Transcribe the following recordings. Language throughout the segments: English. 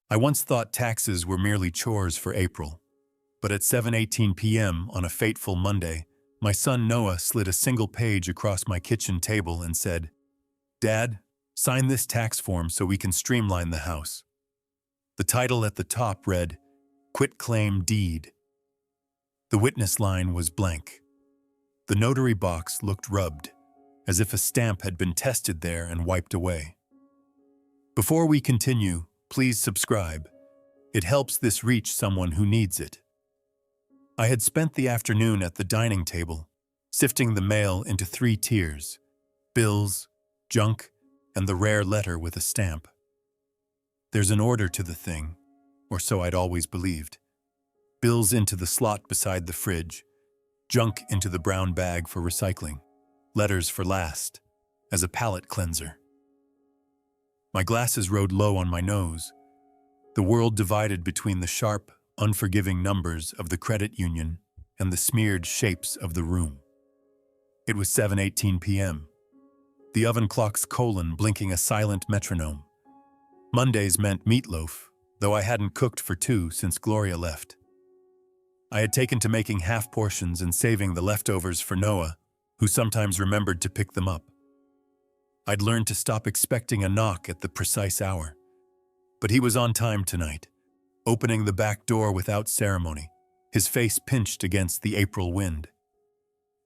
I once thought taxes were merely chores for April, but at 7:18 p.m. on a fateful Monday, my son Noah slid a single page across my kitchen table and said, "Dad, sign this tax form so we can streamline the house." The title at the top read, "Quitclaim Deed." The witness line was blank. The notary box looked rubbed, as if a stamp had been tested there and wiped away. Before we continue, please subscribe. It helps this reach someone who needs it. I had spent the afternoon at the dining table, sifting the mail into 3 tiers: bills, junk, and the rare letter with a stamp. There's an order to the thing, or so I'd always believed. Bills into the slot beside the fridge, junk into the brown bag for recycling, letters for last, as a palate cleanser. My glasses rode low on my nose. The world divided between the sharp, unforgiving numbers of the credit union and the smeared shapes of the room. It was 7:18 p.m. The oven clock's colon blinking a silent metronome. Mondays meant meatloaf, though I hadn't cooked for 2 since Gloria left. I had taken to making half portions and saving the leftovers for Noah, who sometimes remembered to pick them up. I'd learned to stop expecting a knock at the precise hour. But he was on time tonight, opening the back door without ceremony, his face pinched against the April wind.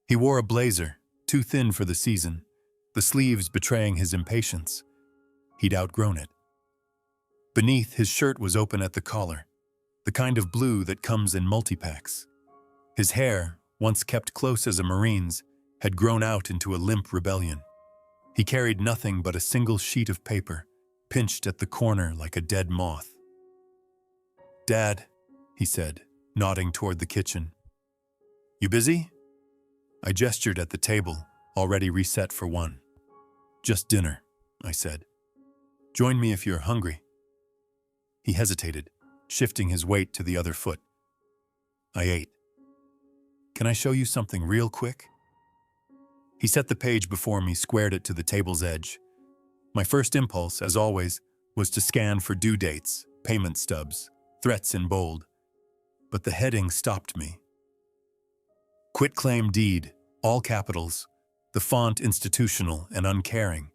He wore a blazer, too thin for the season, the sleeves betraying his impatience. He'd outgrown it. Beneath, his shirt was open at the collar, the kind of blue that comes in multi-packs. His hair, once kept close as a Marine's, had grown out into a limp rebellion. He carried nothing but a single sheet of paper, pinched at the corner like a dead moth. "Dad," he said, nodding toward the kitchen. "You busy?" I gestured at the table, already reset for 1. "Just dinner," I said. "Join me if you're hungry." He hesitated, shifting his weight to the other foot. I ate. "Can I show you something real quick?" He set the page before me, squared it to the table's edge. My first impulse, as always, was to scan for due dates, payment stubs, threats in bold. But the heading stopped me. Quitclaim Deed, all capitals, the font institutional and uncaring.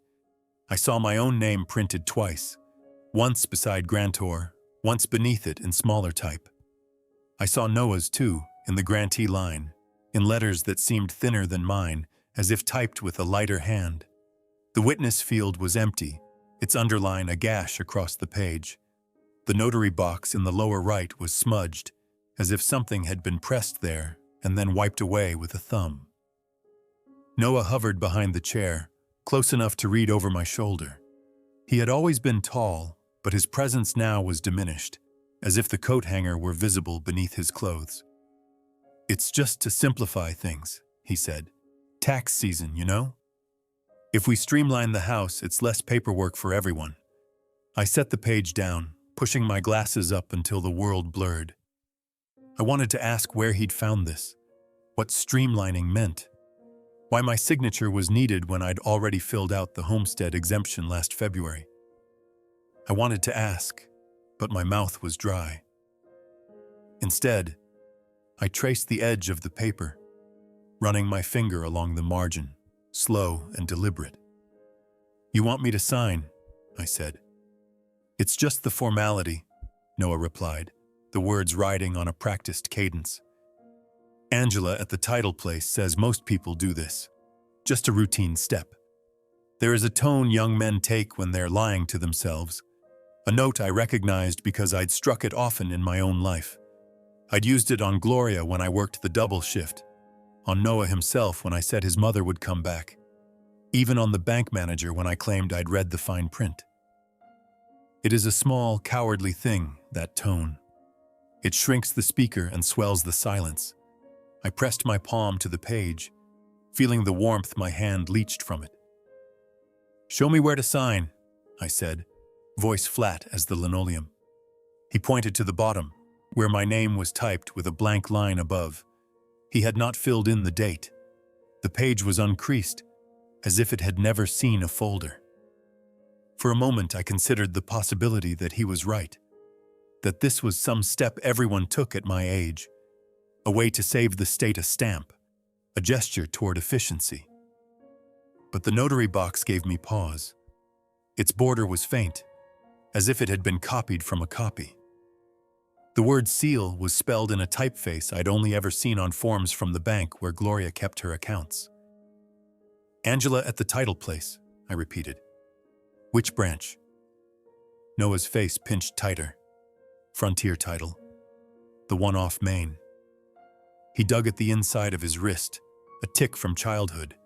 I saw my own name printed twice, once beside grantor, once beneath it in smaller type. I saw Noah's too, in the grantee line, in letters that seemed thinner than mine, as if typed with a lighter hand. The witness field was empty, its underline a gash across the page. The notary box in the lower right was smudged, as if something had been pressed there and then wiped away with a thumb. Noah hovered behind the chair, close enough to read over my shoulder. He had always been tall, but his presence now was diminished, as if the coat hanger were visible beneath his clothes. "It's just to simplify things," he said. "Tax season, you know? If we streamline the house, it's less paperwork for everyone." I set the page down, pushing my glasses up until the world blurred. I wanted to ask where he'd found this, what streamlining meant, why my signature was needed when I'd already filled out the homestead exemption last February. I wanted to ask, but my mouth was dry. Instead, I traced the edge of the paper, running my finger along the margin, slow and deliberate. "You want me to sign?" I said. "It's just the formality," Noah replied, the words riding on a practiced cadence. "Angela at the title place says most people do this. Just a routine step. There is a tone young men take when they're lying to themselves, a note I recognized because I'd struck it often in my own life. I'd used it on Gloria when I worked the double shift, on Noah himself when I said his mother would come back, even on the bank manager when I claimed I'd read the fine print. It is a small, cowardly thing, that tone. It shrinks the speaker and swells the silence. I pressed my palm to the page, feeling the warmth my hand leached from it. "Show me where to sign," I said, voice flat as the linoleum. He pointed to the bottom, where my name was typed with a blank line above. He had not filled in the date. The page was uncreased, as if it had never seen a folder. For a moment I considered the possibility that he was right. that this was some step everyone took at my age, a way to save the state a stamp, a gesture toward efficiency. But the notary box gave me pause. Its border was faint, as if it had been copied from a copy. The word seal was spelled in a typeface I'd only ever seen on forms from the bank where Gloria kept her accounts. "Angela at the title place," I repeated. "Which branch?" Noah's face pinched tighter. "Frontier title. The one off Maine." He dug at the inside of his wrist, a tic from childhood,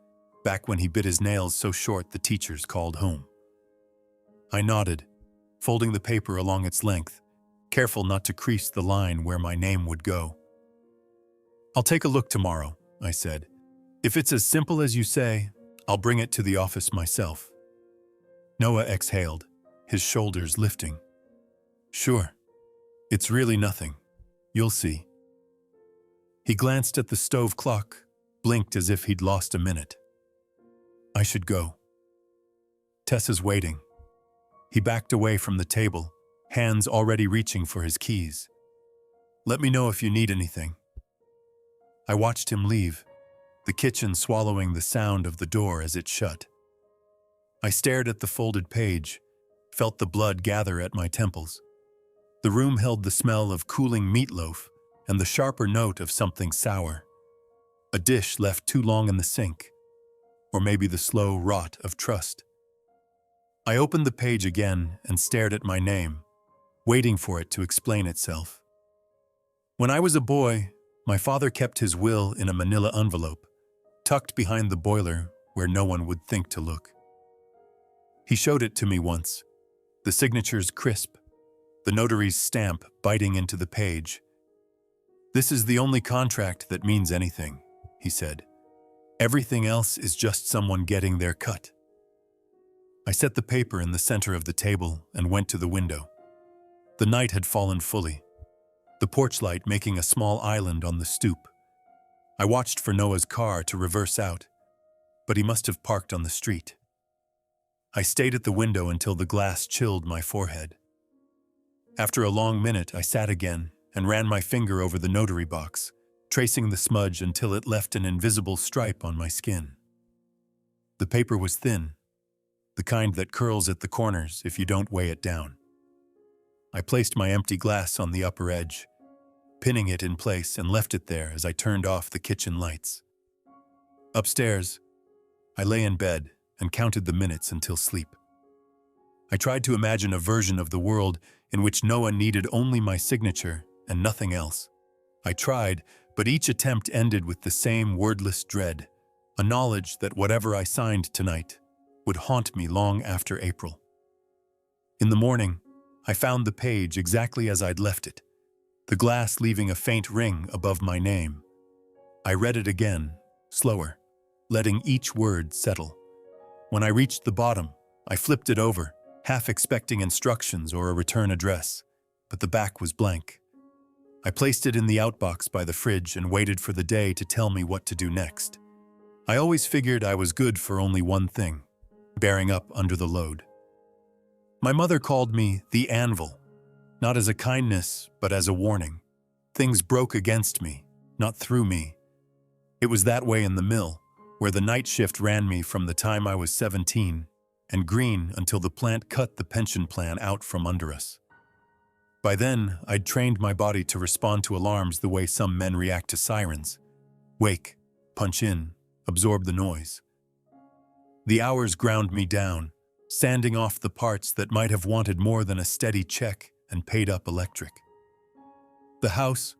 back when he bit his nails so short the teachers called home. I nodded, folding the paper along its length, careful not to crease the line where my name would go. "I'll take a look tomorrow," I said. "If it's as simple as you say, I'll bring it to the office myself." Noah exhaled, his shoulders lifting. "Sure. It's really nothing. You'll see." He glanced at the stove clock, blinked as if he'd lost a minute. "I should go. Tessa's waiting." He backed away from the table, hands already reaching for his keys. "Let me know if you need anything." I watched him leave, the kitchen swallowing the sound of the door as it shut. I stared at the folded page, felt the blood gather at my temples. The room held the smell of cooling meatloaf and the sharper note of something sour. A dish left too long in the sink, or maybe the slow rot of trust. I opened the page again and stared at my name, waiting for it to explain itself. When I was a boy, my father kept his will in a manila envelope, tucked behind the boiler where no one would think to look. He showed it to me once, the signatures crisp, the notary's stamp biting into the page. "This is the only contract that means anything," he said. "Everything else is just someone getting their cut." I set the paper in the center of the table and went to the window. The night had fallen fully, the porch light making a small island on the stoop. I watched for Noah's car to reverse out, but he must have parked on the street. I stayed at the window until the glass chilled my forehead. After a long minute, I sat again and ran my finger over the notary box, tracing the smudge until it left an invisible stripe on my skin. The paper was thin, the kind that curls at the corners if you don't weigh it down. I placed my empty glass on the upper edge, pinning it in place, and left it there as I turned off the kitchen lights. Upstairs, I lay in bed and counted the minutes until sleep. I tried to imagine a version of the world in which Noah needed only my signature and nothing else. I tried, but each attempt ended with the same wordless dread, a knowledge that whatever I signed tonight would haunt me long after April. In the morning, I found the page exactly as I'd left it, the glass leaving a faint ring above my name. I read it again, slower, letting each word settle. When I reached the bottom, I flipped it over, half expecting instructions or a return address, but the back was blank. I placed it in the outbox by the fridge and waited for the day to tell me what to do next. I always figured I was good for only one thing, bearing up under the load. My mother called me the anvil, not as a kindness, but as a warning. Things broke against me, not through me. It was that way in the mill, where the night shift ran me from the time I was 17, and green until the plant cut the pension plan out from under us. By then, I'd trained my body to respond to alarms the way some men react to sirens. Wake, punch in, absorb the noise. The hours ground me down, sanding off the parts that might have wanted more than a steady check and paid up electric. The house,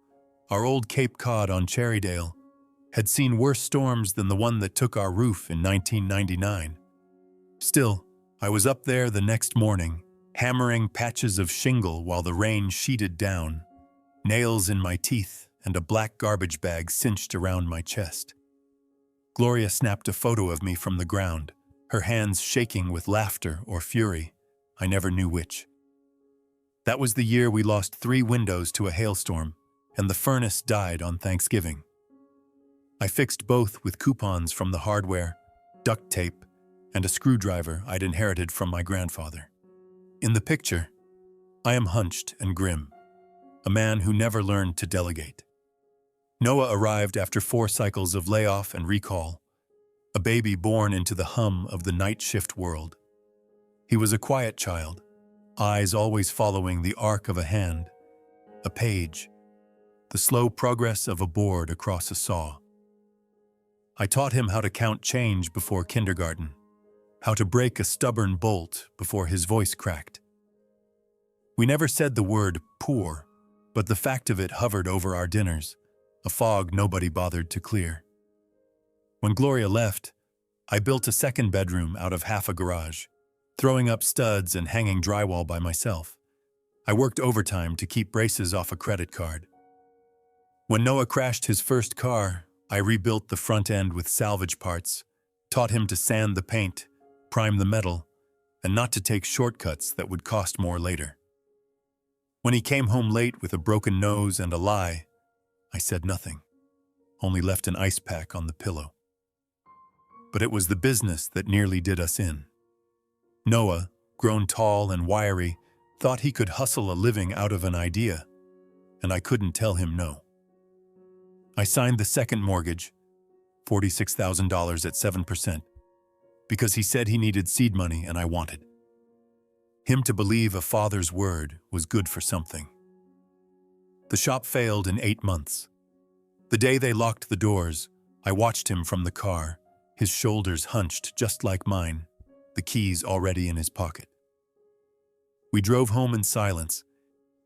our old Cape Cod on Cherrydale, had seen worse storms than the one that took our roof in 1999. Still, I was up there the next morning, hammering patches of shingle while the rain sheeted down, nails in my teeth and a black garbage bag cinched around my chest. Gloria snapped a photo of me from the ground, her hands shaking with laughter or fury. I never knew which. That was the year we lost 3 windows to a hailstorm, and the furnace died on Thanksgiving. I fixed both with coupons from the hardware, duct tape, and a screwdriver I'd inherited from my grandfather. In the picture, I am hunched and grim, a man who never learned to delegate. Noah arrived after 4 cycles of layoff and recall, a baby born into the hum of the night shift world. He was a quiet child, eyes always following the arc of a hand, a page, the slow progress of a board across a saw. I taught him how to count change before kindergarten, how to break a stubborn bolt before his voice cracked. We never said the word poor, but the fact of it hovered over our dinners, a fog nobody bothered to clear. When Gloria left, I built a second bedroom out of half a garage, throwing up studs and hanging drywall by myself. I worked overtime to keep braces off a credit card. When Noah crashed his first car, I rebuilt the front end with salvage parts, taught him to sand the paint, prime the metal, and not to take shortcuts that would cost more later. When he came home late with a broken nose and a lie, I said nothing, only left an ice pack on the pillow. But it was the business that nearly did us in. Noah, grown tall and wiry, thought he could hustle a living out of an idea, and I couldn't tell him no. I signed the second mortgage, $46,000 at 7%, because he said he needed seed money and I wanted him to believe a father's word was good for something. The shop failed in 8 months. The day they locked the doors, I watched him from the car, his shoulders hunched just like mine, the keys already in his pocket. We drove home in silence,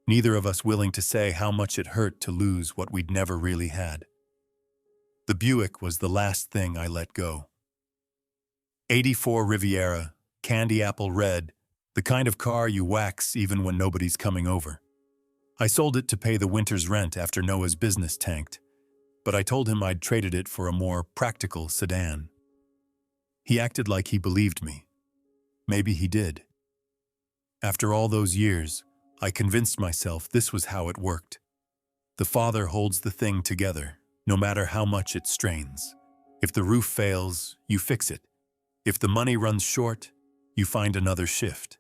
neither of us willing to say how much it hurt to lose what we'd never really had. The Buick was the last thing I let go. 84 Riviera, candy apple red, the kind of car you wax even when nobody's coming over. I sold it to pay the winter's rent after Noah's business tanked, but I told him I'd traded it for a more practical sedan. He acted like he believed me. Maybe he did. After all those years, I convinced myself this was how it worked. The father holds the thing together, no matter how much it strains. If the roof fails, you fix it. If the money runs short, you find another shift.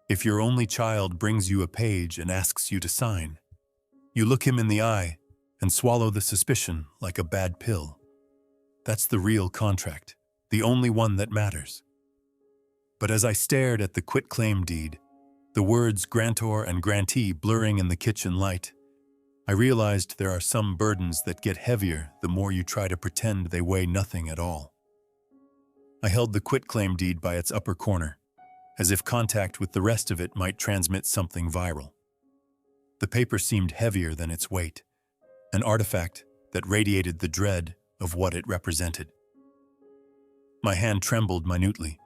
If your only child brings you a page and asks you to sign, you look him in the eye and swallow the suspicion like a bad pill. That's the real contract, the only one that matters. But as I stared at the quitclaim deed, the words grantor and grantee blurring in the kitchen light, I realized there are some burdens that get heavier the more you try to pretend they weigh nothing at all. I held the quitclaim deed by its upper corner, as if contact with the rest of it might transmit something viral. The paper seemed heavier than its weight, an artifact that radiated the dread of what it represented. My hand trembled minutely,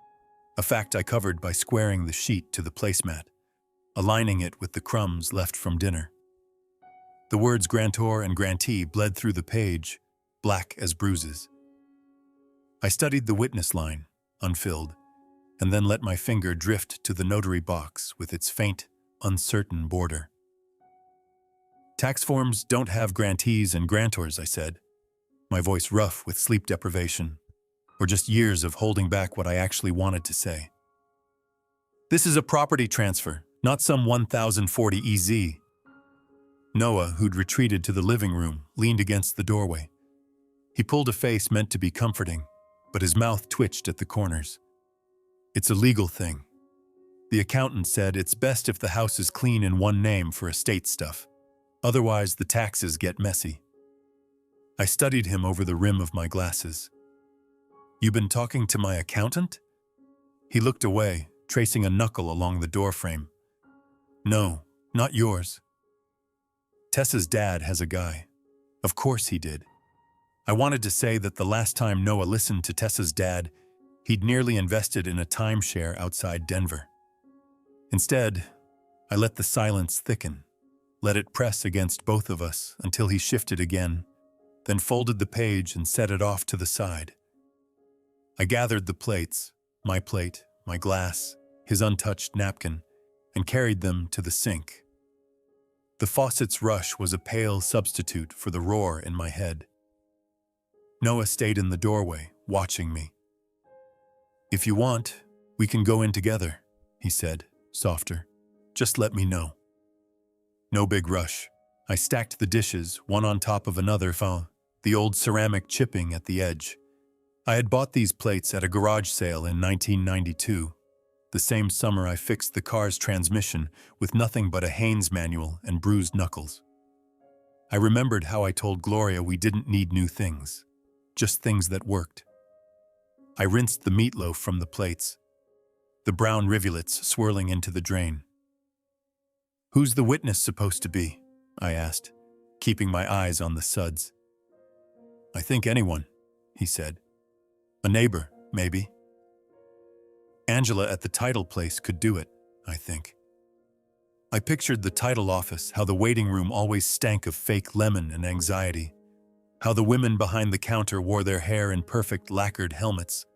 a fact I covered by squaring the sheet to the placemat, aligning it with the crumbs left from dinner. The words grantor and grantee bled through the page, black as bruises. I studied the witness line, unfilled, and then let my finger drift to the notary box with its faint, uncertain border. Tax forms don't have grantees and grantors, I said, my voice rough with sleep deprivation, or just years of holding back what I actually wanted to say. This is a property transfer, not some 1040 EZ. Noah, who'd retreated to the living room, leaned against the doorway. He pulled a face meant to be comforting, but his mouth twitched at the corners. It's a legal thing. The accountant said it's best if the house is clean in one name for estate stuff. Otherwise, the taxes get messy. I studied him over the rim of my glasses. You been talking to my accountant? He looked away, tracing a knuckle along the doorframe. No, not yours. Tessa's dad has a guy. Of course he did. I wanted to say that the last time Noah listened to Tessa's dad, he'd nearly invested in a timeshare outside Denver. Instead, I let the silence thicken, let it press against both of us until he shifted again, then folded the page and set it off to the side. I gathered the plates, my plate, my glass, his untouched napkin, and carried them to the sink. The faucet's rush was a pale substitute for the roar in my head. Noah stayed in the doorway, watching me. If you want, we can go in together, he said, softer. Just let me know. No big rush. I stacked the dishes, one on top of another, the old ceramic chipping at the edge. I had bought these plates at a garage sale in 1992, the same summer I fixed the car's transmission with nothing but a Haynes manual and bruised knuckles. I remembered how I told Gloria we didn't need new things, just things that worked. I rinsed the meatloaf from the plates, the brown rivulets swirling into the drain. "Who's the witness supposed to be?" I asked, keeping my eyes on the suds. "I think anyone," he said. "A neighbor, maybe." Angela at the title place could do it, I think. I pictured the title office, how the waiting room always stank of fake lemon and anxiety, how the women behind the counter wore their hair in perfect lacquered helmets.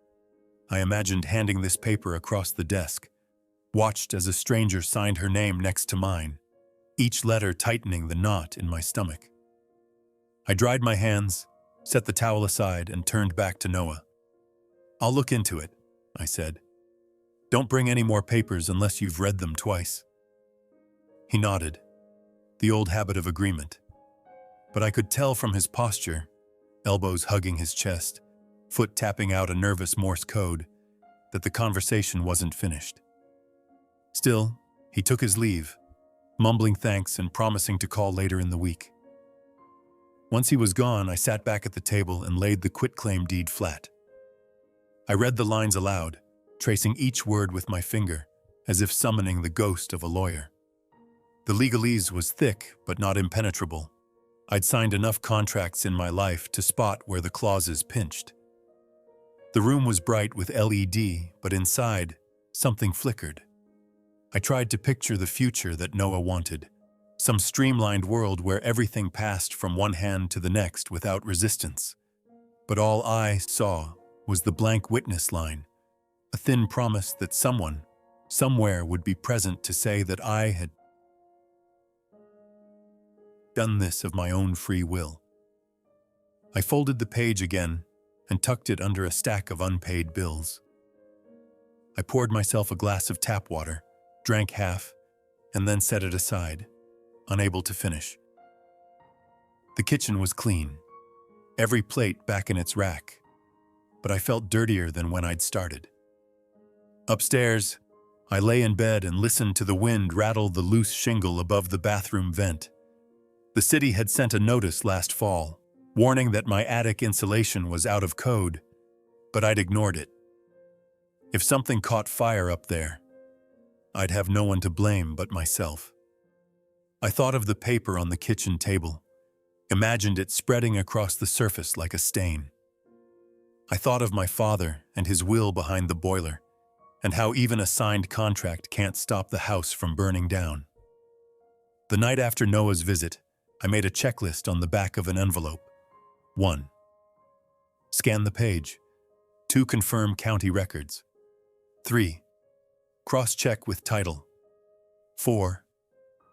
I imagined handing this paper across the desk, watched as a stranger signed her name next to mine, each letter tightening the knot in my stomach. I dried my hands, set the towel aside, and turned back to Noah. "I'll look into it," I said. "Don't bring any more papers unless you've read them twice." He nodded, the old habit of agreement. But I could tell from his posture, elbows hugging his chest, foot tapping out a nervous Morse code, that the conversation wasn't finished. Still, he took his leave, mumbling thanks and promising to call later in the week. Once he was gone, I sat back at the table and laid the quitclaim deed flat. I read the lines aloud, tracing each word with my finger, as if summoning the ghost of a lawyer. The legalese was thick, but not impenetrable. I'd signed enough contracts in my life to spot where the clauses pinched. The room was bright with LED, but inside, something flickered. I tried to picture the future that Noah wanted, some streamlined world where everything passed from one hand to the next without resistance. But all I saw was the blank witness line, a thin promise that someone, somewhere would be present to say that I had done this of my own free will. I folded the page again and tucked it under a stack of unpaid bills. I poured myself a glass of tap water, drank half, and then set it aside, unable to finish. The kitchen was clean, every plate back in its rack, but I felt dirtier than when I'd started. Upstairs, I lay in bed and listened to the wind rattle the loose shingle above the bathroom vent. The city had sent a notice last fall, warning that my attic insulation was out of code, but I'd ignored it. If something caught fire up there, I'd have no one to blame but myself. I thought of the paper on the kitchen table, imagined it spreading across the surface like a stain. I thought of my father and his will behind the boiler, and how even a signed contract can't stop the house from burning down. The night after Noah's visit, I made a checklist on the back of an envelope. 1. Scan the page. 2. Confirm county records. 3. Cross-check with title. 4.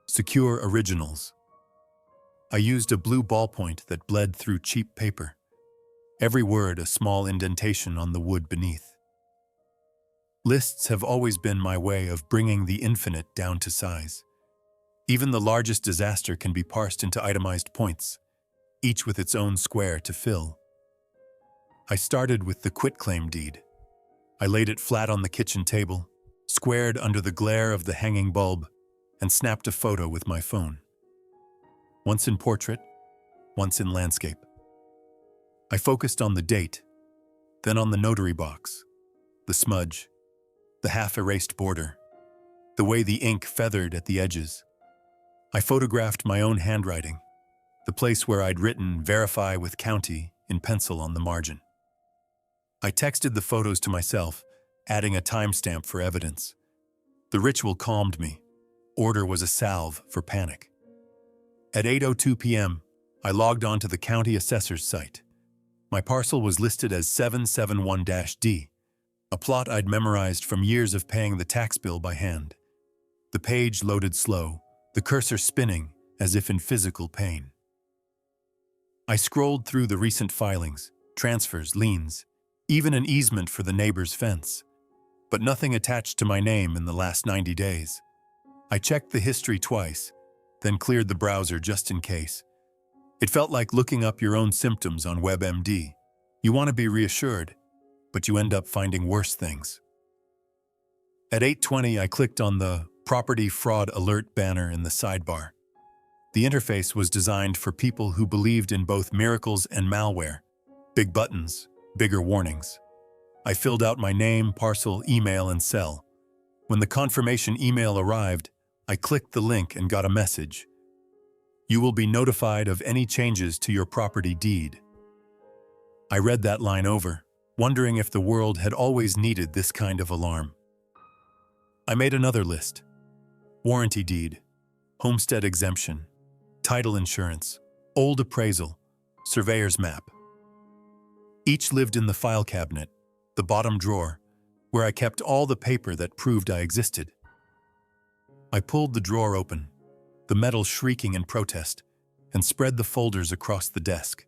Secure originals. I used a blue ballpoint that bled through cheap paper, every word a small indentation on the wood beneath. Lists have always been my way of bringing the infinite down to size. Even the largest disaster can be parsed into itemized points, each with its own square to fill. I started with the quitclaim deed. I laid it flat on the kitchen table, squared under the glare of the hanging bulb, and snapped a photo with my phone. Once in portrait, once in landscape. I focused on the date, then on the notary box, the smudge, the half-erased border, the way the ink feathered at the edges. I photographed my own handwriting, the place where I'd written "verify with county" in pencil on the margin. I texted the photos to myself, adding a timestamp for evidence. The ritual calmed me. Order was a salve for panic. At 8:02 p.m., I logged on to the county assessor's site. My parcel was listed as 771-D, a plot I'd memorized from years of paying the tax bill by hand. The page loaded slow, the cursor spinning as if in physical pain. I scrolled through the recent filings, transfers, liens, even an easement for the neighbor's fence, but nothing attached to my name in the last 90 days. I checked the history twice, then cleared the browser just in case. It felt like looking up your own symptoms on WebMD. You want to be reassured, but you end up finding worse things. At 8:20, I clicked on the Property Fraud Alert banner in the sidebar. The interface was designed for people who believed in both miracles and malware. Big buttons, bigger warnings. I filled out my name, parcel, email, and cell. When the confirmation email arrived, I clicked the link and got a message. You will be notified of any changes to your property deed. I read that line over, wondering if the world had always needed this kind of alarm. I made another list. Warranty deed, homestead exemption, title insurance, old appraisal, surveyor's map. Each lived in the file cabinet, the bottom drawer, where I kept all the paper that proved I existed. I pulled the drawer open, the metal shrieking in protest, and spread the folders across the desk.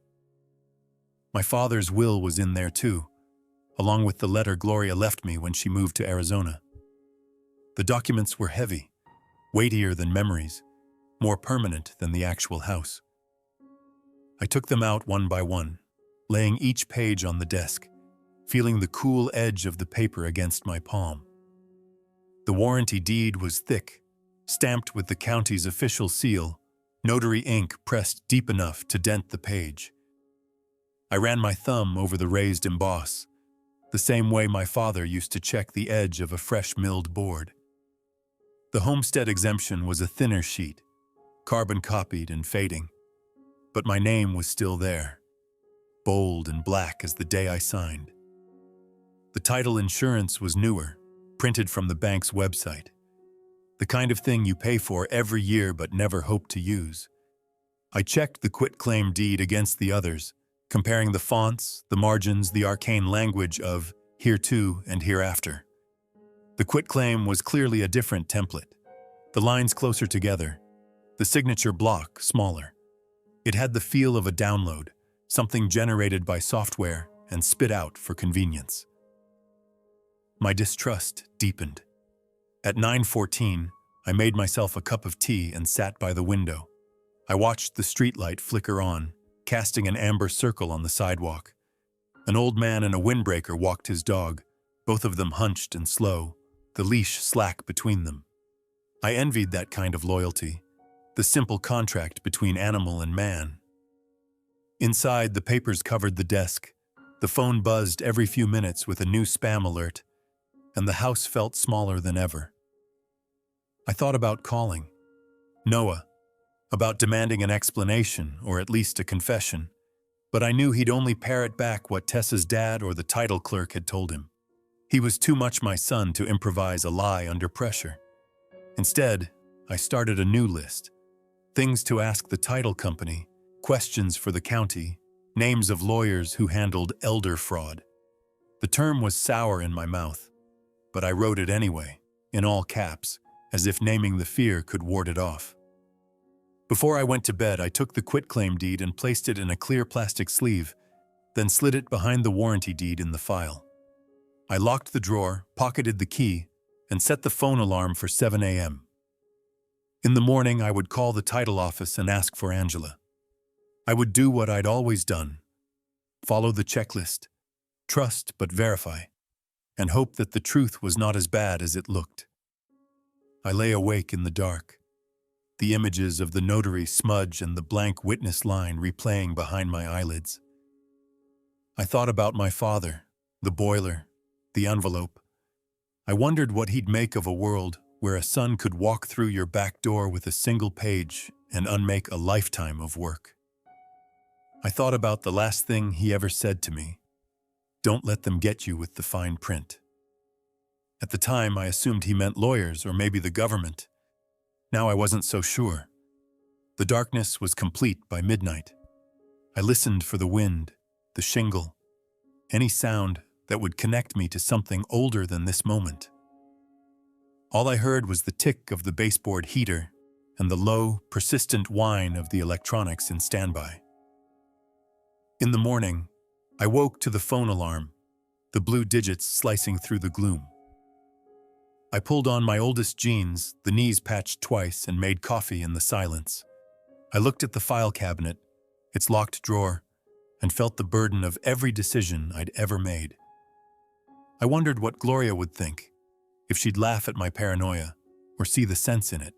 My father's will was in there too, along with the letter Gloria left me when she moved to Arizona. The documents were heavy, weightier than memories, more permanent than the actual house. I took them out one by one, laying each page on the desk, feeling the cool edge of the paper against my palm. The warranty deed was thick, stamped with the county's official seal, notary ink pressed deep enough to dent the page. I ran my thumb over the raised emboss, the same way my father used to check the edge of a fresh milled board. The homestead exemption was a thinner sheet, carbon copied and fading, but my name was still there, bold and black as the day I signed. The title insurance was newer, printed from the bank's website, the kind of thing you pay for every year but never hope to use. I checked the quitclaim deed against the others, comparing the fonts, the margins, the arcane language of hereto and hereafter. The quitclaim was clearly a different template, the lines closer together, the signature block smaller. It had the feel of a download, something generated by software and spit out for convenience. My distrust deepened. At 9:14, I made myself a cup of tea and sat by the window. I watched the streetlight flicker on, casting an amber circle on the sidewalk. An old man and a windbreaker walked his dog, both of them hunched and slow, the leash slack between them. I envied that kind of loyalty, the simple contract between animal and man. Inside, the papers covered the desk, the phone buzzed every few minutes with a new spam alert, and the house felt smaller than ever. I thought about calling Noah, about demanding an explanation or at least a confession, but I knew he'd only parrot back what Tessa's dad or the title clerk had told him. He was too much my son to improvise a lie under pressure. Instead, I started a new list. Things to ask the title company, questions for the county, names of lawyers who handled elder fraud. The term was sour in my mouth, but I wrote it anyway, in all caps, as if naming the fear could ward it off. Before I went to bed, I took the quitclaim deed and placed it in a clear plastic sleeve, then slid it behind the warranty deed in the file. I locked the drawer, pocketed the key, and set the phone alarm for 7 a.m. In the morning, I would call the title office and ask for Angela. I would do what I'd always done, follow the checklist, trust but verify, and hope that the truth was not as bad as it looked. I lay awake in the dark, the images of the notary smudge and the blank witness line replaying behind my eyelids. I thought about my father, the boiler, the envelope. I wondered what he'd make of a world where a son could walk through your back door with a single page and unmake a lifetime of work. I thought about the last thing he ever said to me. Don't let them get you with the fine print. At the time, I assumed he meant lawyers or maybe the government. Now I wasn't so sure. The darkness was complete by midnight. I listened for the wind, the shingle, any sound that would connect me to something older than this moment. All I heard was the tick of the baseboard heater and the low, persistent whine of the electronics in standby. In the morning, I woke to the phone alarm, the blue digits slicing through the gloom. I pulled on my oldest jeans, the knees patched twice, and made coffee in the silence. I looked at the file cabinet, its locked drawer, and felt the burden of every decision I'd ever made. I wondered what Gloria would think, if she'd laugh at my paranoia or see the sense in it.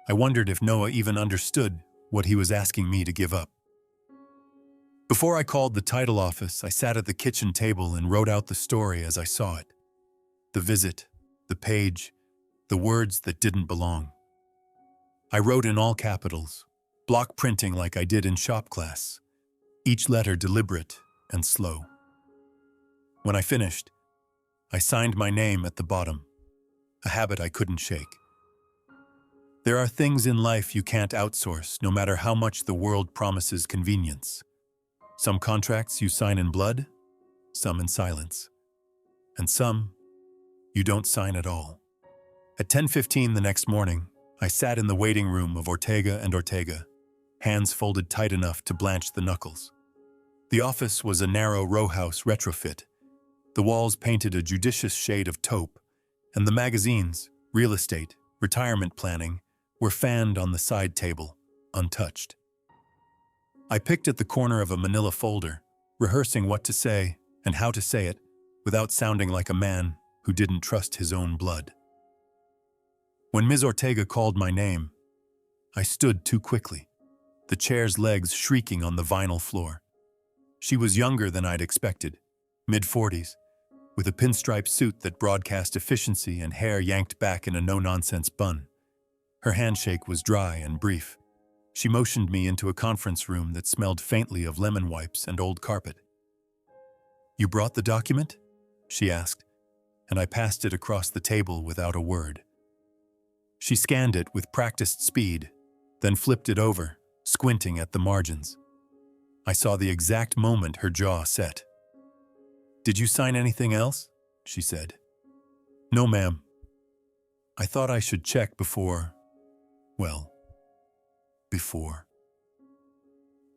I wondered if Noah even understood what he was asking me to give up. Before I called the title office, I sat at the kitchen table and wrote out the story as I saw it. The visit, the page, the words that didn't belong. I wrote in all capitals, block printing like I did in shop class, each letter deliberate and slow. When I finished, I signed my name at the bottom, a habit I couldn't shake. There are things in life you can't outsource, no matter how much the world promises convenience. Some contracts you sign in blood, some in silence, and some you don't sign at all. At 10:15 the next morning, I sat in the waiting room of Ortega & Ortega, hands folded tight enough to blanch the knuckles. The office was a narrow row house retrofit, the walls painted a judicious shade of taupe, and the magazines, real estate, retirement planning, were fanned on the side table, untouched. I picked at the corner of a manila folder, rehearsing what to say and how to say it without sounding like a man who didn't trust his own blood. When Ms. Ortega called my name, I stood too quickly, the chair's legs shrieking on the vinyl floor. She was younger than I'd expected, mid-40s, with a pinstripe suit that broadcast efficiency and hair yanked back in a no-nonsense bun. Her handshake was dry and brief. She motioned me into a conference room that smelled faintly of lemon wipes and old carpet. "You brought the document?" she asked, and I passed it across the table without a word. She scanned it with practiced speed, then flipped it over, squinting at the margins. I saw the exact moment her jaw set. "Did you sign anything else?" she said. "No, ma'am. I thought I should check before.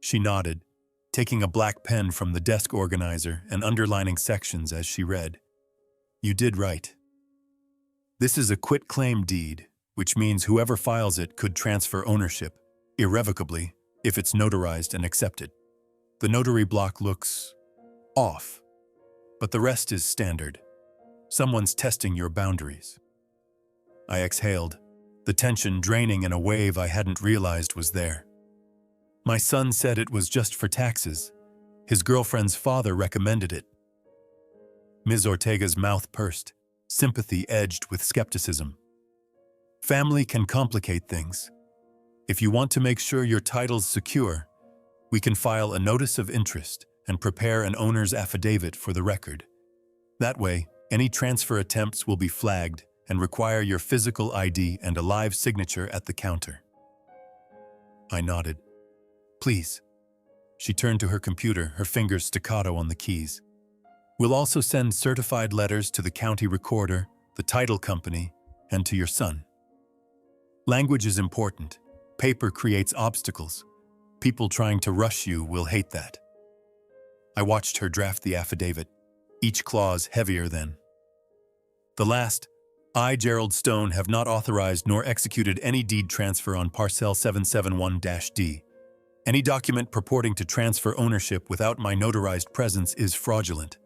She nodded, taking a black pen from the desk organizer and underlining sections as she read. "You did right. This is a quitclaim deed, which means whoever files it could transfer ownership, irrevocably, if it's notarized and accepted. The notary block looks off, but the rest is standard. Someone's testing your boundaries." I exhaled, the tension draining in a wave I hadn't realized was there. My son said it was just for taxes. His girlfriend's father recommended it. Ms. Ortega's mouth pursed, sympathy edged with skepticism. "Family can complicate things. If you want to make sure your title's secure, we can file a notice of interest and prepare an owner's affidavit for the record. That way, any transfer attempts will be flagged and require your physical ID and a live signature at the counter." I nodded. "Please." She turned to her computer, her fingers staccato on the keys. "We'll also send certified letters to the county recorder, the title company, and to your son. Language is important. Paper creates obstacles. People trying to rush you will hate that." I watched her draft the affidavit, each clause heavier than. "The last, I, Gerald Stone, have not authorized nor executed any deed transfer on Parcel 771-D. Any document purporting to transfer ownership without my notarized presence is fraudulent."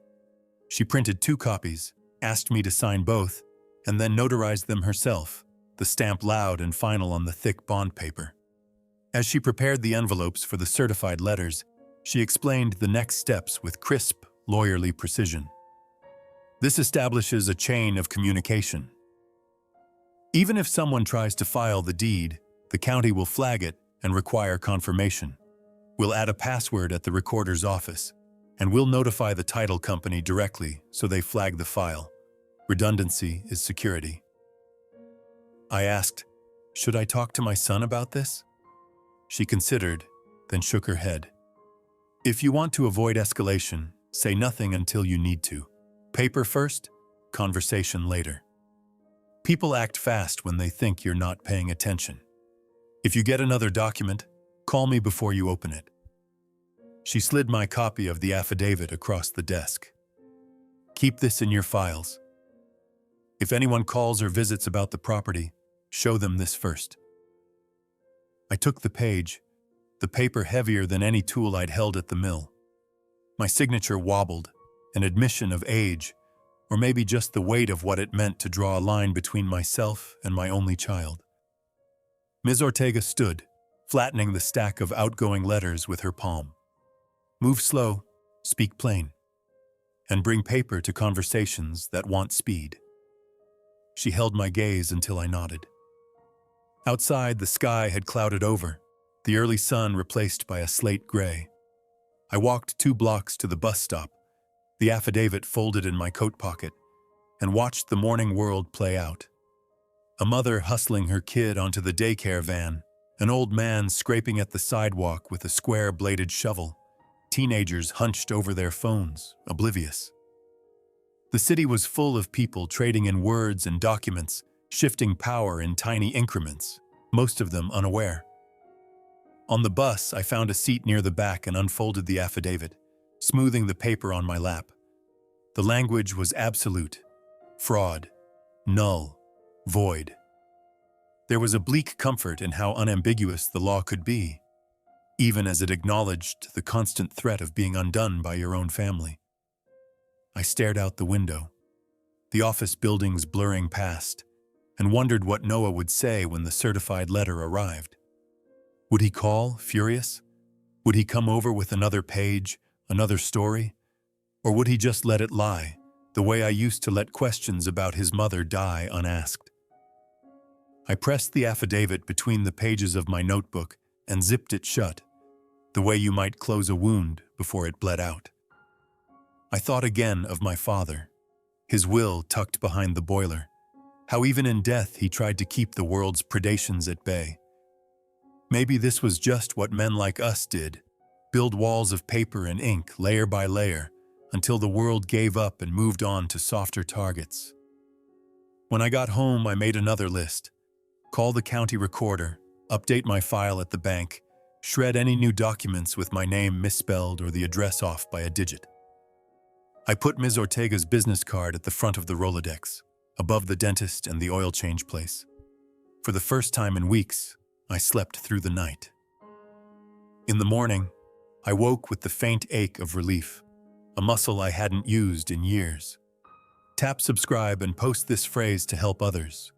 She printed 2 copies, asked me to sign both, and then notarized them herself, the stamp loud and final on the thick bond paper. As she prepared the envelopes for the certified letters, she explained the next steps with crisp, lawyerly precision. "This establishes a chain of communication. Even if someone tries to file the deed, the county will flag it and require confirmation. We'll add a password at the recorder's office, and we'll notify the title company directly so they flag the file. Redundancy is security." I asked, "Should I talk to my son about this?" She considered, then shook her head. "If you want to avoid escalation, say nothing until you need to. Paper first, conversation later. People act fast when they think you're not paying attention. If you get another document, call me before you open it." She slid my copy of the affidavit across the desk. "Keep this in your files." If anyone calls or visits about the property, show them this first. I took the page, the paper heavier than any tool I'd held at the mill. My signature wobbled, an admission of age, or maybe just the weight of what it meant to draw a line between myself and my only child. Ms. Ortega stood, flattening the stack of outgoing letters with her palm. Move slow, speak plain, and bring paper to conversations that want speed. She held my gaze until I nodded. Outside, the sky had clouded over, the early sun replaced by a slate gray. I walked 2 blocks to the bus stop, the affidavit folded in my coat pocket, and watched the morning world play out. A mother hustling her kid onto the daycare van, an old man scraping at the sidewalk with a square-bladed shovel, teenagers hunched over their phones, oblivious. The city was full of people trading in words and documents, shifting power in tiny increments, most of them unaware. On the bus, I found a seat near the back and unfolded the affidavit, smoothing the paper on my lap. The language was absolute, fraud, null, void. There was a bleak comfort in how unambiguous the law could be, even as it acknowledged the constant threat of being undone by your own family. I stared out the window, the office buildings blurring past, and wondered what Noah would say when the certified letter arrived. Would he call, furious? Would he come over with another page, another story? Or would he just let it lie, the way I used to let questions about his mother die unasked? I pressed the affidavit between the pages of my notebook and zipped it shut, the way you might close a wound before it bled out. I thought again of my father, his will tucked behind the boiler, how even in death he tried to keep the world's predations at bay. Maybe this was just what men like us did, build walls of paper and ink layer by layer until the world gave up and moved on to softer targets. When I got home, I made another list. Call the county recorder, update my file at the bank, shred any new documents with my name misspelled or the address off by a digit. I put Ms. Ortega's business card at the front of the Rolodex, above the dentist and the oil change place. For the first time in weeks, I slept through the night. In the morning, I woke with the faint ache of relief, a muscle I hadn't used in years. Tap subscribe and post this phrase to help others.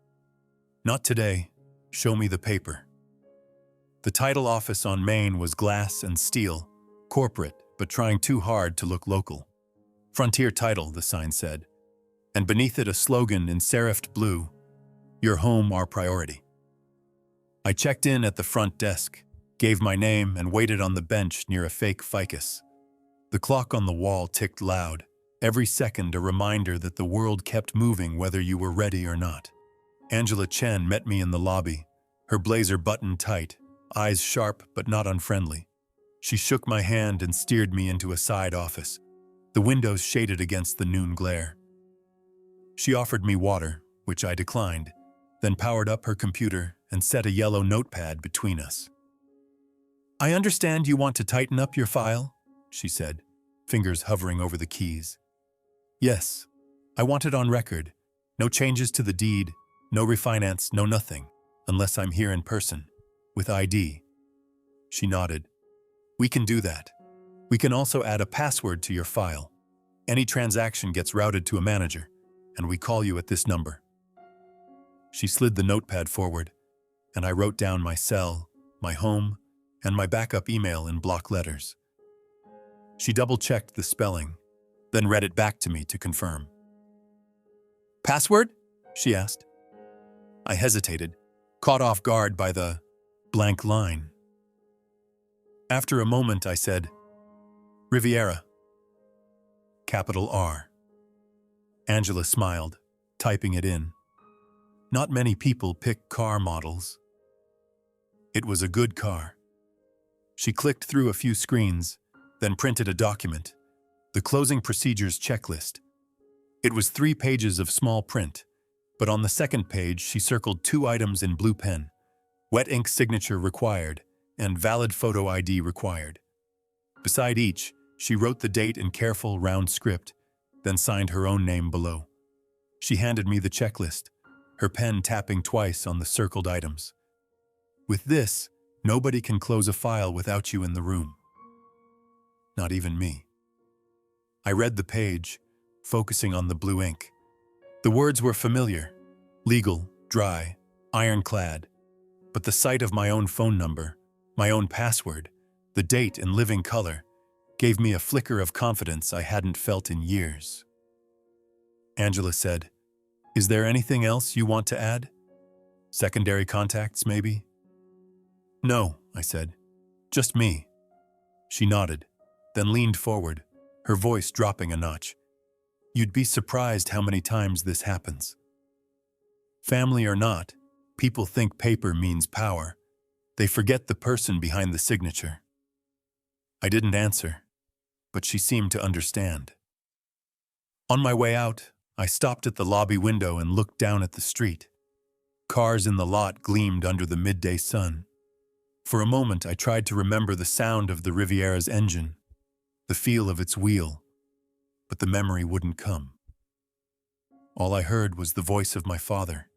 Not today, show me the paper. The title office on Main was glass and steel, corporate, but trying too hard to look local. Frontier Title, the sign said, and beneath it a slogan in serifed blue, "Your home, our priority." I checked in at the front desk, gave my name, and waited on the bench near a fake ficus. The clock on the wall ticked loud, every second a reminder that the world kept moving whether you were ready or not. Angela Chen met me in the lobby, her blazer buttoned tight, eyes sharp but not unfriendly. She shook my hand and steered me into a side office, the windows shaded against the noon glare. She offered me water, which I declined, then powered up her computer and set a yellow notepad between us. "I understand you want to tighten up your file," she said, fingers hovering over the keys. "Yes, I want it on record. No changes to the deed, no refinance, no nothing, unless I'm here in person, with ID." She nodded. "We can do that. We can also add a password to your file. Any transaction gets routed to a manager, and we call you at this number." She slid the notepad forward, and I wrote down my cell, my home, and my backup email in block letters. She double-checked the spelling, then read it back to me to confirm. "Password?" she asked. I hesitated, caught off guard by the blank line. After a moment, I said, "Riviera." Capital R. Angela smiled, typing it in. Not many people pick car models. It was a good car. She clicked through a few screens, then printed a document, the closing procedures checklist. It was 3 pages of small print, but on the second page she circled 2 items in blue pen: wet ink signature required and valid photo ID required. Beside each, she wrote the date in careful, round script, then signed her own name below. She handed me the checklist, her pen tapping twice on the circled items. With this, nobody can close a file without you in the room. Not even me. I read the page, focusing on the blue ink. The words were familiar, legal, dry, ironclad, but the sight of my own phone number, my own password, the date in living color, gave me a flicker of confidence I hadn't felt in years. Angela said, "Is there anything else you want to add? Secondary contacts, maybe?" "No," I said. "Just me." She nodded, then leaned forward, her voice dropping a notch. "You'd be surprised how many times this happens. Family or not, people think paper means power. They forget the person behind the signature." I didn't answer, but she seemed to understand. On my way out, I stopped at the lobby window and looked down at the street. Cars in the lot gleamed under the midday sun. For a moment, I tried to remember the sound of the Riviera's engine, the feel of its wheel, but the memory wouldn't come. All I heard was the voice of my father,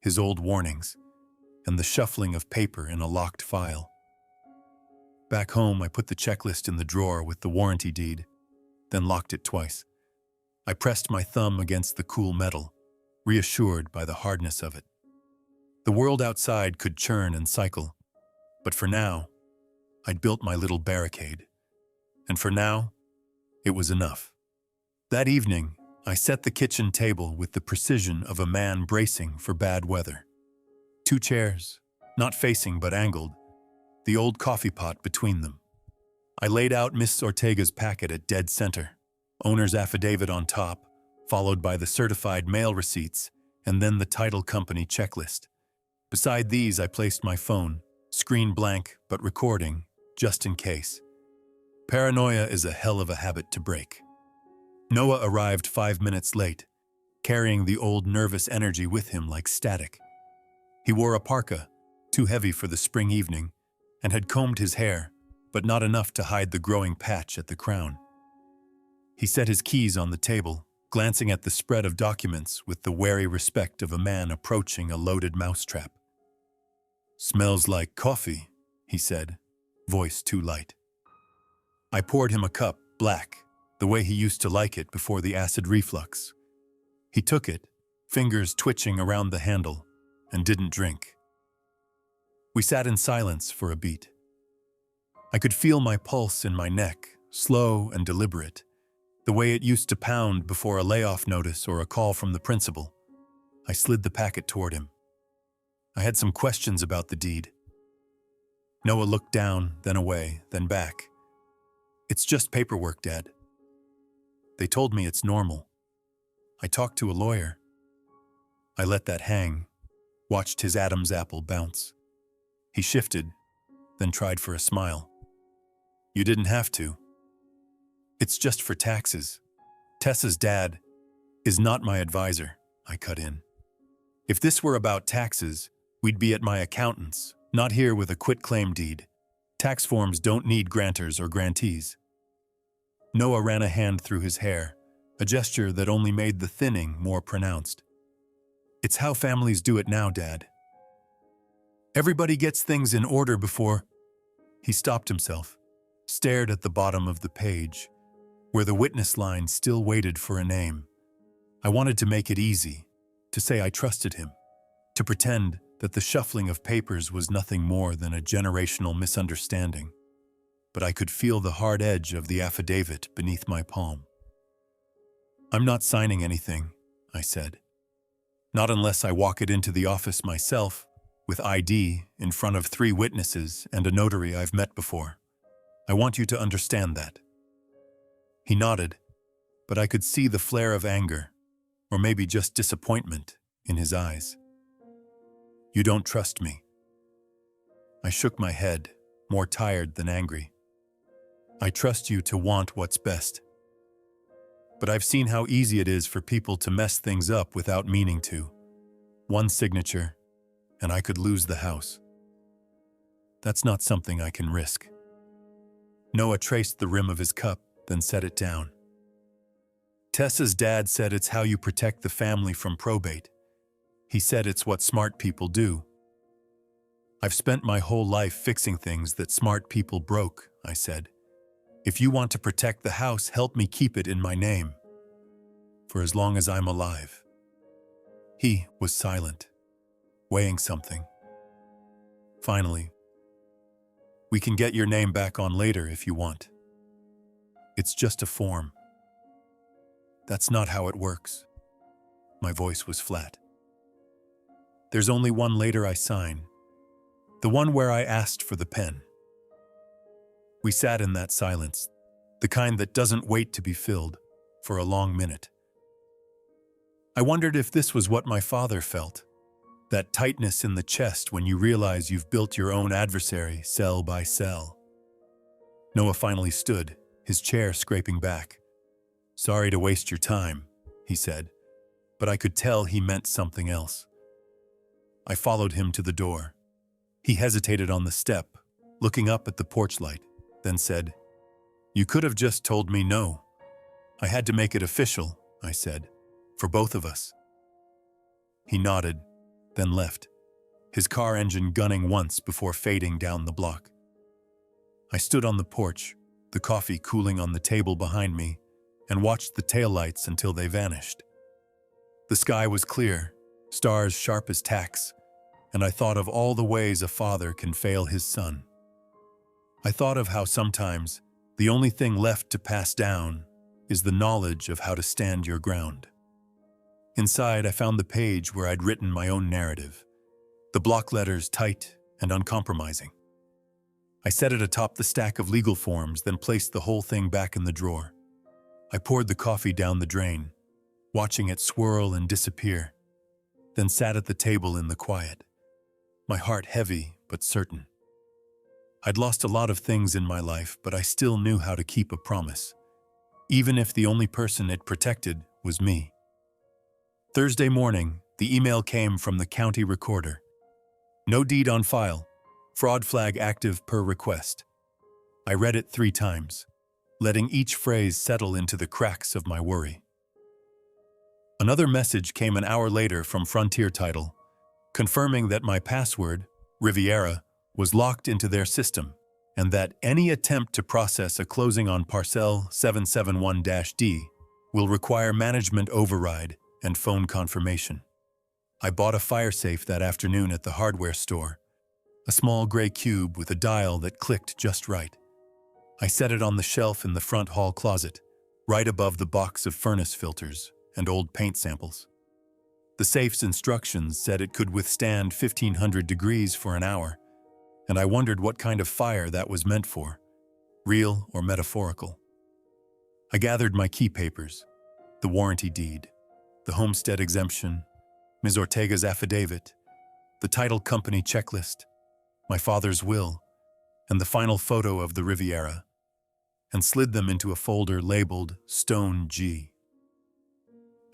his old warnings, and the shuffling of paper in a locked file. Back home, I put the checklist in the drawer with the warranty deed, then locked it twice. I pressed my thumb against the cool metal, reassured by the hardness of it. The world outside could churn and cycle, but for now, I'd built my little barricade. And for now, it was enough. That evening, I set the kitchen table with the precision of a man bracing for bad weather. 2 chairs, not facing but angled, the old coffee pot between them. I laid out Miss Ortega's packet at dead center, owner's affidavit on top, followed by the certified mail receipts, and then the title company checklist. Beside these, I placed my phone, screen blank but recording, just in case. Paranoia is a hell of a habit to break. Noah arrived 5 minutes late, carrying the old nervous energy with him like static. He wore a parka, too heavy for the spring evening, and had combed his hair, but not enough to hide the growing patch at the crown. He set his keys on the table, glancing at the spread of documents with the wary respect of a man approaching a loaded mousetrap. "Smells like coffee," he said, voice too light. I poured him a cup, black, the way he used to like it before the acid reflux. He took it, fingers twitching around the handle, and didn't drink. We sat in silence for a beat. I could feel my pulse in my neck, slow and deliberate, the way it used to pound before a layoff notice or a call from the principal. I slid the packet toward him. I had some questions about the deed. Noah looked down, then away, then back. "It's just paperwork, Dad. They told me it's normal. I talked to a lawyer." I let that hang, watched his Adam's apple bounce. He shifted, then tried for a smile. "You didn't have to. It's just for taxes. Tessa's dad is not my advisor," I cut in. "If this were about taxes, we'd be at my accountant's, not here with a quitclaim deed. Tax forms don't need grantors or grantees." Noah ran a hand through his hair, a gesture that only made the thinning more pronounced. "It's how families do it now, Dad. Everybody gets things in order before—" He stopped himself, stared at the bottom of the page, where the witness line still waited for a name. I wanted to make it easy, to say I trusted him, to pretend that the shuffling of papers was nothing more than a generational misunderstanding. But I could feel the hard edge of the affidavit beneath my palm. "I'm not signing anything," I said. "Not unless I walk it into the office myself, with ID, in front of 3 witnesses and a notary I've met before. I want you to understand that." He nodded, but I could see the flare of anger, or maybe just disappointment, in his eyes. "You don't trust me." I shook my head, more tired than angry. "I trust you to want what's best. But I've seen how easy it is for people to mess things up without meaning to. One signature, and I could lose the house. That's not something I can risk." Noah traced the rim of his cup, then set it down. Tessa's dad said it's how you protect the family from probate. He said it's what smart people do. I've spent my whole life fixing things that smart people broke, I said. If you want to protect the house, help me keep it in my name. For as long as I'm alive. He was silent, weighing something. Finally, we can get your name back on later if you want. It's just a form. That's not how it works. My voice was flat. There's only one later I sign. The one where I asked for the pen. We sat in that silence, the kind that doesn't wait to be filled, for a long minute. I wondered if this was what my father felt, that tightness in the chest when you realize you've built your own adversary cell by cell. Noah finally stood, his chair scraping back. Sorry to waste your time, he said, but I could tell he meant something else. I followed him to the door. He hesitated on the step, looking up at the porch light, then said, You could have just told me no. I had to make it official, I said, for both of us. He nodded, then left, his car engine gunning once before fading down the block. I stood on the porch, the coffee cooling on the table behind me, and watched the taillights until they vanished. The sky was clear, stars sharp as tacks, and I thought of all the ways a father can fail his son. I thought of how sometimes the only thing left to pass down is the knowledge of how to stand your ground. Inside, I found the page where I'd written my own narrative, the block letters tight and uncompromising. I set it atop the stack of legal forms, then placed the whole thing back in the drawer. I poured the coffee down the drain, watching it swirl and disappear, then sat at the table in the quiet, my heart heavy but certain. I'd lost a lot of things in my life, but I still knew how to keep a promise, even if the only person it protected was me. Thursday morning, the email came from the county recorder. No deed on file. Fraud flag active per request. I read it 3 times, letting each phrase settle into the cracks of my worry. Another message came an hour later from Frontier Title, confirming that my password, Riviera, was locked into their system, and that any attempt to process a closing on Parcel 771-D will require management override and phone confirmation. I bought a fire safe that afternoon at the hardware store, a small gray cube with a dial that clicked just right. I set it on the shelf in the front hall closet, right above the box of furnace filters and old paint samples. The safe's instructions said it could withstand 1,500 degrees for an hour, and I wondered what kind of fire that was meant for, real or metaphorical. I gathered my key papers, the warranty deed, the homestead exemption, Ms. Ortega's affidavit, the title company checklist, my father's will, and the final photo of the Riviera, and slid them into a folder labeled Stone G.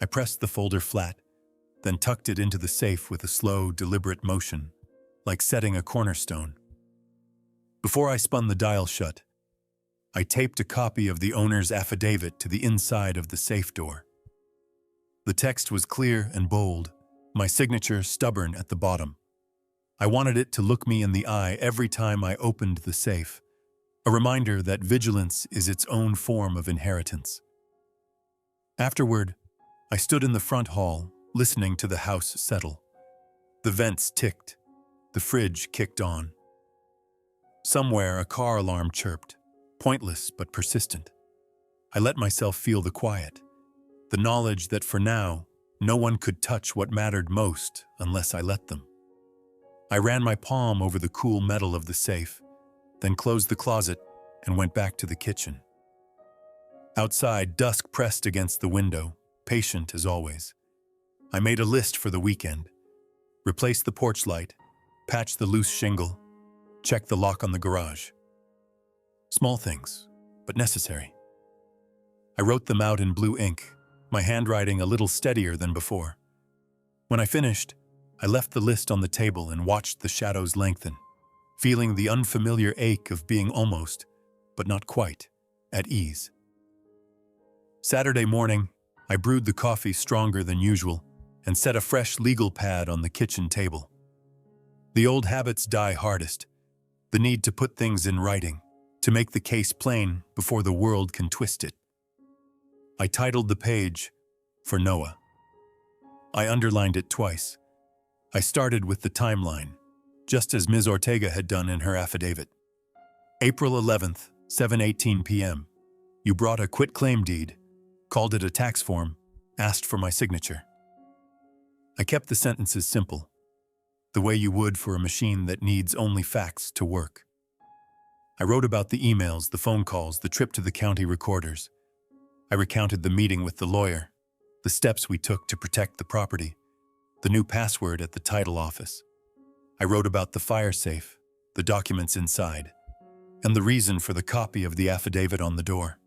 I pressed the folder flat, then tucked it into the safe with a slow, deliberate motion, like setting a cornerstone. Before I spun the dial shut, I taped a copy of the owner's affidavit to the inside of the safe door. The text was clear and bold, my signature stubborn at the bottom. I wanted it to look me in the eye every time I opened the safe, a reminder that vigilance is its own form of inheritance. Afterward, I stood in the front hall, listening to the house settle. The vents ticked, the fridge kicked on. Somewhere a car alarm chirped, pointless but persistent. I let myself feel the quiet, the knowledge that for now, no one could touch what mattered most unless I let them. I ran my palm over the cool metal of the safe, then closed the closet and went back to the kitchen. Outside, dusk pressed against the window, patient as always. I made a list for the weekend, replaced the porch light, patched the loose shingle, checked the lock on the garage. Small things, but necessary. I wrote them out in blue ink, my handwriting a little steadier than before. When I finished, I left the list on the table and watched the shadows lengthen, feeling the unfamiliar ache of being almost, but not quite, at ease. Saturday morning, I brewed the coffee stronger than usual and set a fresh legal pad on the kitchen table. The old habits die hardest. The need to put things in writing, to make the case plain before the world can twist it. I titled the page, "For Noah." I underlined it twice. I started with the timeline, just as Ms. Ortega had done in her affidavit. April 11th, 7:18 p.m. You brought a quitclaim deed, called it a tax form, asked for my signature. I kept the sentences simple, the way you would for a machine that needs only facts to work. I wrote about the emails, the phone calls, the trip to the county recorders. I recounted the meeting with the lawyer, the steps we took to protect the property, the new password at the title office. I wrote about the fire safe, the documents inside, and the reason for the copy of the affidavit on the door.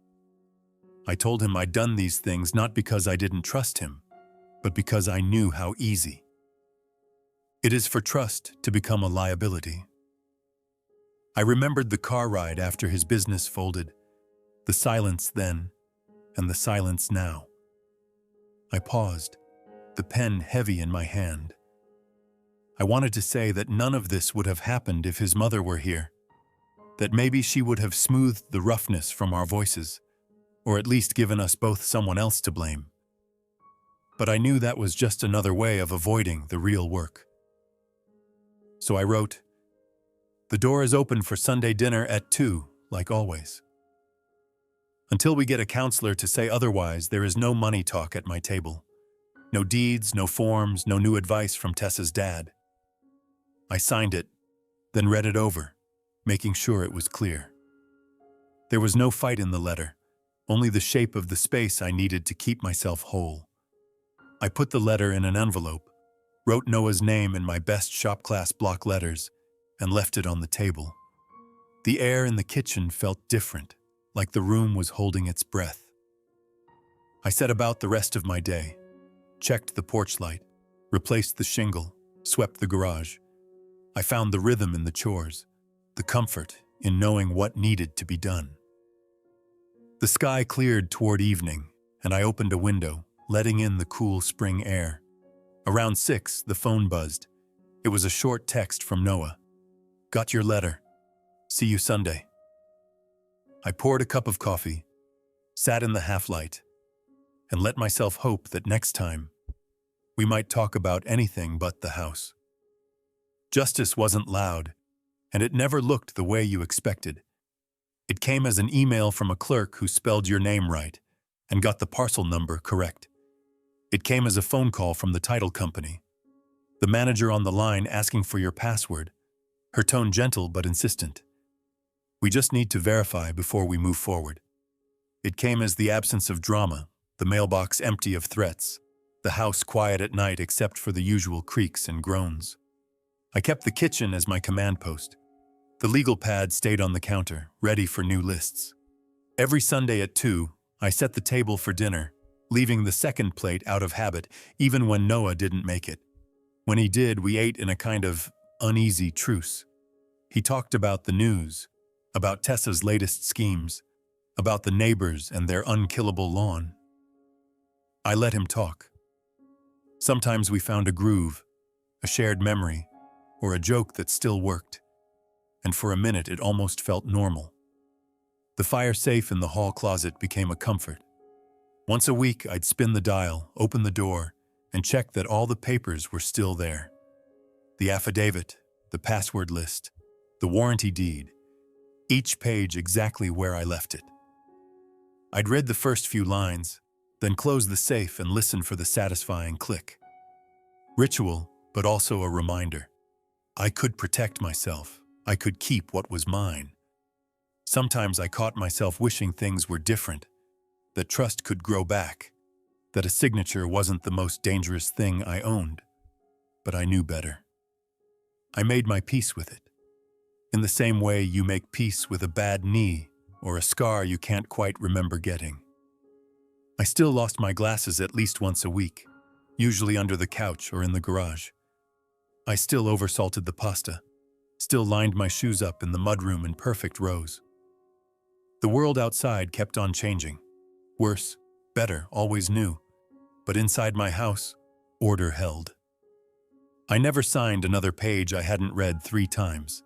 I told him I'd done these things not because I didn't trust him, but because I knew how easy it is for trust to become a liability. I remembered the car ride after his business folded, the silence then, and the silence now. I paused, the pen heavy in my hand. I wanted to say that none of this would have happened if his mother were here, that maybe she would have smoothed the roughness from our voices, or at least given us both someone else to blame. But I knew that was just another way of avoiding the real work. So I wrote, "The door is open for Sunday dinner at 2, like always. Until we get a counselor to say otherwise, there is no money talk at my table. No deeds, no forms, no new advice from Tessa's dad." I signed it, then read it over, making sure it was clear. There was no fight in the letter, only the shape of the space I needed to keep myself whole. I put the letter in an envelope, wrote Noah's name in my best shop class block letters, and left it on the table. The air in the kitchen felt different, like the room was holding its breath. I set about the rest of my day, checked the porch light, replaced the shingle, swept the garage. I found the rhythm in the chores, the comfort in knowing what needed to be done. The sky cleared toward evening, and I opened a window, letting in the cool spring air. Around 6, the phone buzzed. It was a short text from Noah. "Got your letter. See you Sunday." I poured a cup of coffee, sat in the half-light, and let myself hope that next time we might talk about anything but the house. Justice wasn't loud, and it never looked the way you expected. It came as an email from a clerk who spelled your name right and got the parcel number correct. It came as a phone call from the title company, the manager on the line asking for your password, her tone gentle but insistent. "We just need to verify before we move forward." It came as the absence of drama, the mailbox empty of threats, the house quiet at night except for the usual creaks and groans. I kept the kitchen as my command post. The legal pad stayed on the counter, ready for new lists. Every Sunday at 2, I set the table for dinner, leaving the second plate out of habit, even when Noah didn't make it. When he did, we ate in a kind of uneasy truce. He talked about the news, about Tessa's latest schemes, about the neighbors and their unkillable lawn. I let him talk. Sometimes we found a groove, a shared memory, or a joke that still worked. And for a minute it almost felt normal. The fire safe in the hall closet became a comfort. Once a week I'd spin the dial, open the door, and check that all the papers were still there. The affidavit, the password list, the warranty deed, each page exactly where I left it. I'd read the first few lines, then close the safe and listen for the satisfying click. Ritual, but also a reminder. I could protect myself. I could keep what was mine. Sometimes I caught myself wishing things were different, that trust could grow back, that a signature wasn't the most dangerous thing I owned. But I knew better. I made my peace with it. In the same way you make peace with a bad knee or a scar you can't quite remember getting. I still lost my glasses at least once a week, usually under the couch or in the garage. I still oversalted the pasta, still lined my shoes up in the mudroom in perfect rows. The world outside kept on changing. Worse, better, always new. but inside my house, order held. I never signed another page I hadn't read 3 times.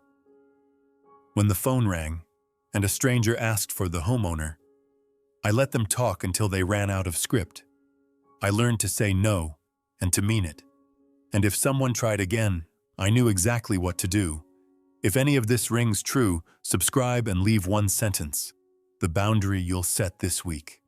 When the phone rang, and a stranger asked for the homeowner, I let them talk until they ran out of script. I learned to say no, and to mean it. And if someone tried again, I knew exactly what to do. If any of this rings true, subscribe and leave one sentence: the boundary you'll set this week.